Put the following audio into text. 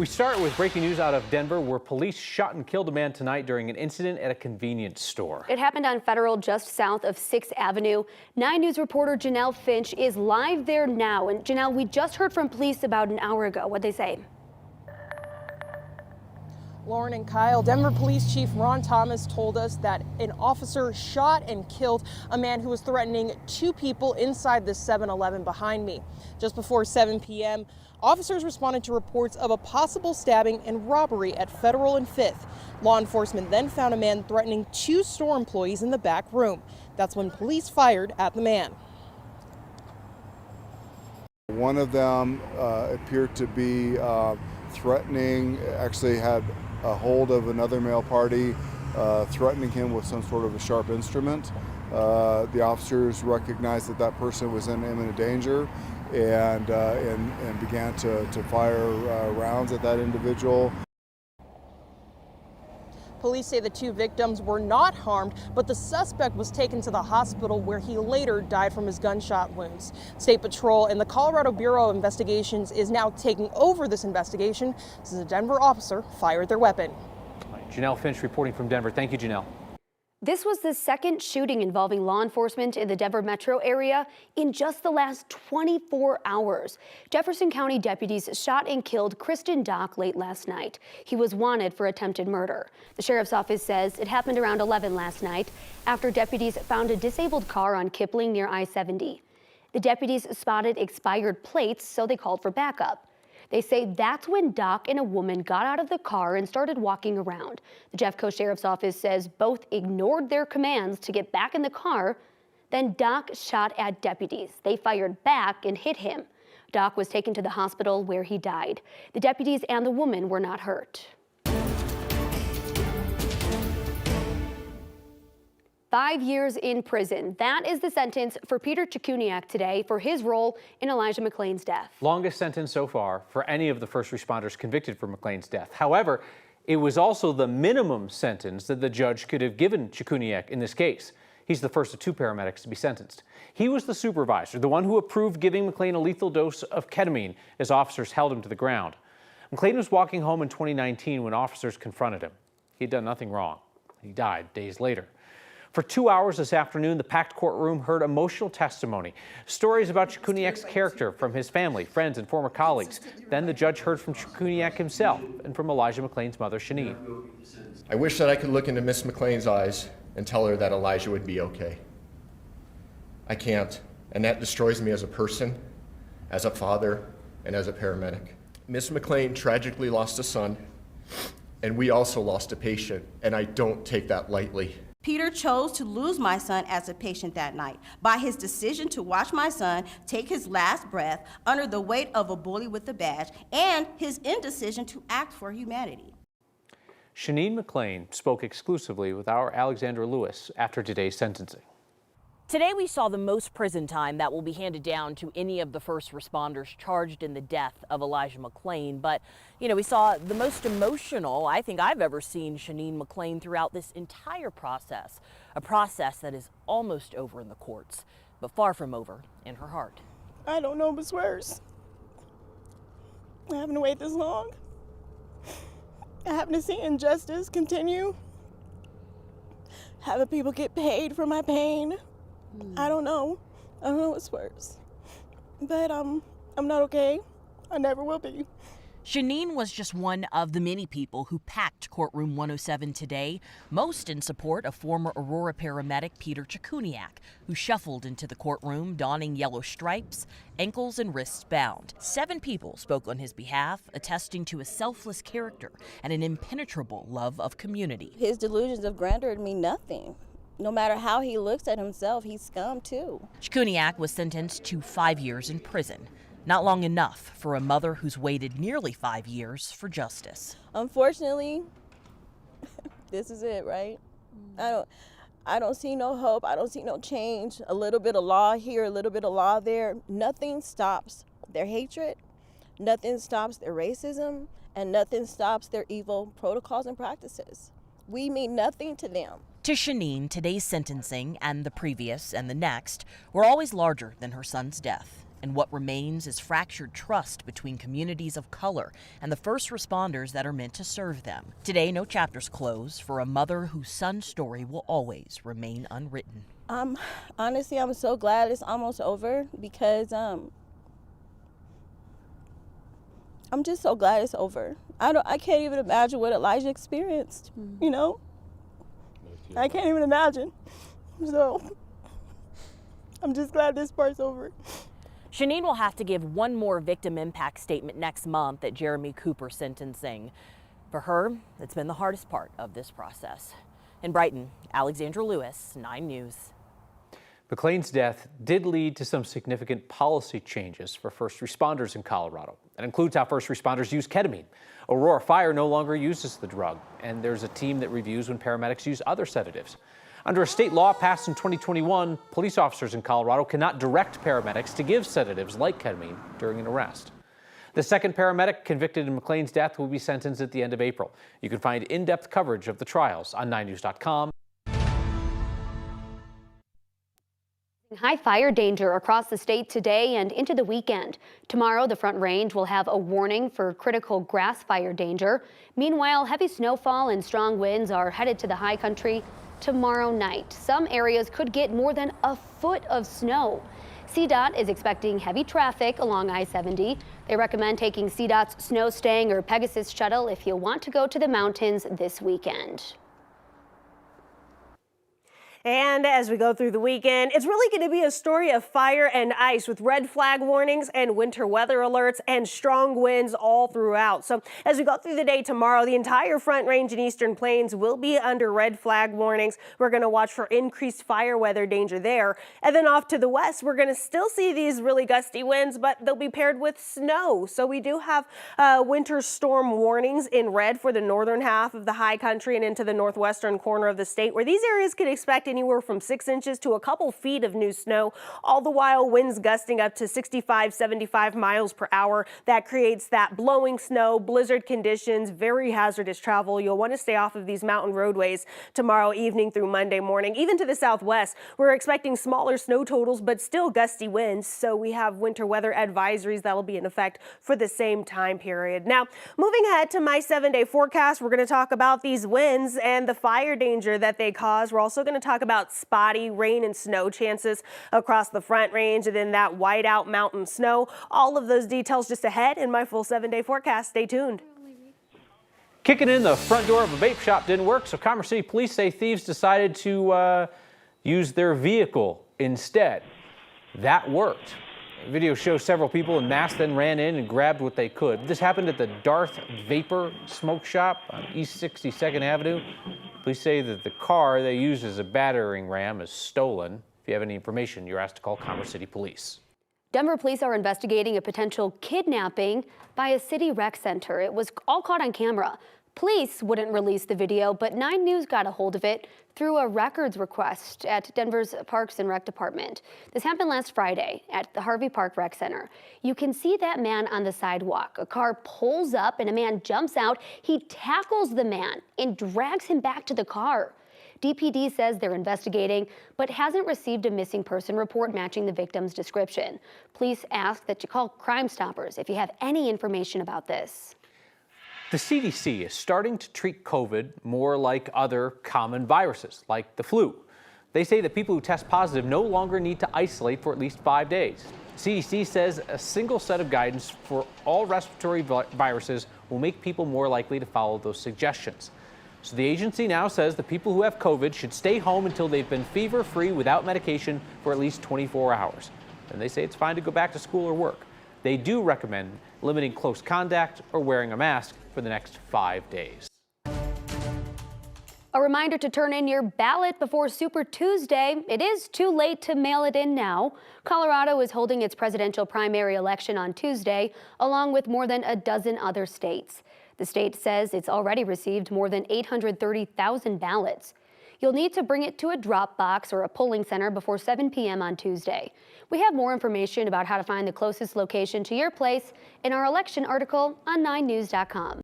We start with breaking news out of Denver, where police shot and killed a man tonight during an incident at a convenience store. It happened on Federal, just south of 6th Avenue. 9 News reporter Janelle Finch is live there now. And Janelle, we just heard from police about an hour ago. What'd they say? Lauren and Kyle, Denver Police Chief Ron Thomas told us that an officer shot and killed a man who was threatening 2 people inside the 7-Eleven behind me. Just before 7 p.m., officers responded to reports of a possible stabbing and robbery at Federal and 5th. Law enforcement then found a man threatening 2 store employees in the back room. That's when police fired at the man. One of them appeared to be threatening, actually had a hold of another male party, threatening him with some sort of a sharp instrument. The officers recognized that that person was in imminent danger and began to fire rounds at that individual. Police say the 2 victims were not harmed, but the suspect was taken to the hospital where he later died from his gunshot wounds. State Patrol and the Colorado Bureau of Investigations is now taking over this investigation since a Denver officer fired their weapon. Janelle Finch reporting from Denver. Thank you, Janelle. This was the second shooting involving law enforcement in the Denver metro area in just the last 24 hours. Jefferson County deputies shot and killed Kristen Dock late last night. He was wanted for attempted murder. The sheriff's office says it happened around 11 last night after deputies found a disabled car on Kipling near I-70. The deputies spotted expired plates, so they called for backup. They say that's when Doc and a woman got out of the car and started walking around. The Jeffco Sheriff's Office says both ignored their commands to get back in the car. Then Doc shot at deputies. They fired back and hit him. Doc was taken to the hospital where he died. The deputies and the woman were not hurt. 5 years in prison. That is the sentence for Peter Chikuniak today for his role in Elijah McClain's death. Longest sentence so far for any of the first responders convicted for McClain's death. However, it was also the minimum sentence that the judge could have given Chikuniak in this case. He's the first of 2 paramedics to be sentenced. He was the supervisor, the one who approved giving McClain a lethal dose of ketamine as officers held him to the ground. McClain was walking home in 2019 when officers confronted him. He had done nothing wrong. He died days later. For 2 hours this afternoon, the packed courtroom heard emotional testimony, stories about Chikuniak's character from his family, friends, and former colleagues. Then the judge heard from Chikuniak himself and from Elijah McClain's mother, Shaneen. I wish that I could look into Miss McClain's eyes and tell her that Elijah would be okay. I can't, and that destroys me as a person, as a father, and as a paramedic. Miss McClain tragically lost a son, and we also lost a patient, and I don't take that lightly. Peter chose to lose my son as a patient that night by his decision to watch my son take his last breath under the weight of a bully with a badge and his indecision to act for humanity. Shaneen McClain spoke exclusively with our Alexandra Lewis after today's sentencing. Today we saw the most prison time that will be handed down to any of the first responders charged in the death of Elijah McClain. But, we saw the most emotional I think I've ever seen Shaneen McClain throughout this entire process. A process that is almost over in the courts, but far from over in her heart. I don't know what's worse. Having to wait this long. Having to see injustice continue. Having people get paid for my pain. I don't know what's worse, but I'm not okay. I never will be. Shaneen was just one of the many people who packed courtroom 107 today, most in support of former Aurora paramedic Peter Chikuniak, who shuffled into the courtroom donning yellow stripes, ankles and wrists bound. 7 people spoke on his behalf, attesting to a selfless character and an impenetrable love of community. His delusions of grandeur mean nothing. No matter how he looks at himself, he's scum too. Chikuniak was sentenced to 5 years in prison. Not long enough for a mother who's waited nearly 5 years for justice. Unfortunately, this is it, right? I don't see no hope. I don't see no change. A little bit of law here, a little bit of law there. Nothing stops their hatred. Nothing stops their racism. And nothing stops their evil protocols and practices. We mean nothing to them. To Shaneen, today's sentencing and the previous and the next were always larger than her son's death. And what remains is fractured trust between communities of color and the first responders that are meant to serve them. Today, no chapters close for a mother whose son's story will always remain unwritten. Honestly, I'm so glad it's almost over because I'm just so glad it's over. I can't even imagine what Elijah experienced, you know? I can't even imagine. So I'm just glad this part's over. Shanine will have to give one more victim impact statement next month at Jeremy Cooper's sentencing. For her, it's been the hardest part of this process. In Brighton, Alexandra Lewis, 9 News. McLean's death did lead to some significant policy changes for first responders in Colorado. That includes how first responders use ketamine. Aurora Fire no longer uses the drug, and there's a team that reviews when paramedics use other sedatives. Under a state law passed in 2021, police officers in Colorado cannot direct paramedics to give sedatives like ketamine during an arrest. The second paramedic convicted in McLean's death will be sentenced at the end of April. You can find in-depth coverage of the trials on 9news.com. High fire danger across the state today and into the weekend. Tomorrow, the Front Range will have a warning for critical grass fire danger. Meanwhile, heavy snowfall and strong winds are headed to the high country tomorrow night. Some areas could get more than a foot of snow. CDOT is expecting heavy traffic along I-70. They recommend taking CDOT's Snow Stang or Pegasus shuttle if you want to go to the mountains this weekend. And as we go through the weekend, it's really going to be a story of fire and ice with red flag warnings and winter weather alerts and strong winds all throughout. So as we go through the day tomorrow, the entire Front Range and Eastern Plains will be under red flag warnings. We're going to watch for increased fire weather danger there. And then off to the west, we're going to still see these really gusty winds, but they'll be paired with snow. So we do have winter storm warnings in red for the northern half of the high country and into the northwestern corner of the state, where these areas could expect anywhere from 6 inches to a couple feet of new snow, all the while winds gusting up to 65, 75 miles per hour. That creates that blowing snow, blizzard conditions, very hazardous travel. You'll want to stay off of these mountain roadways tomorrow evening through Monday morning. Even to the southwest, we're expecting smaller snow totals, but still gusty winds. So we have winter weather advisories that will be in effect for the same time period. Now, moving ahead to my 7-day forecast, we're going to talk about these winds and the fire danger that they cause. We're also going to talk about spotty rain and snow chances across the Front Range and then that whiteout mountain snow. All of those details just ahead in my full 7-day forecast. Stay tuned. Kicking in the front door of a vape shop didn't work, so Commerce City police say thieves decided to use their vehicle instead. That worked. The video shows several people in masks then ran in and grabbed what they could. This happened at the Darth Vapor Smoke Shop on East 62nd Avenue. Police say that the car they used as a battering ram is stolen. If you have any information, you're asked to call Commerce City Police. Denver police are investigating a potential kidnapping by a city rec center. It was all caught on camera. Police wouldn't release the video, but 9 News got a hold of it through a records request at Denver's Parks and Rec Department. This happened last Friday at the Harvey Park Rec Center. You can see that man on the sidewalk. A car pulls up and a man jumps out. He tackles the man and drags him back to the car. DPD says they're investigating, but hasn't received a missing person report matching the victim's description. Police ask that you call Crime Stoppers if you have any information about this. The CDC is starting to treat COVID more like other common viruses, like the flu. They say that people who test positive no longer need to isolate for at least 5 days. CDC says a single set of guidance for all respiratory viruses will make people more likely to follow those suggestions. So the agency now says that people who have COVID should stay home until they've been fever-free without medication for at least 24 hours. And they say it's fine to go back to school or work. They do recommend limiting close contact or wearing a mask for the next 5 days. A reminder to turn in your ballot before Super Tuesday. It is too late to mail it in now. Colorado is holding its presidential primary election on Tuesday, along with more than a dozen other states. The state says it's already received more than 830,000 ballots. You'll need to bring it to a drop box or a polling center before 7 p.m. on Tuesday. We have more information about how to find the closest location to your place in our election article on 9news.com.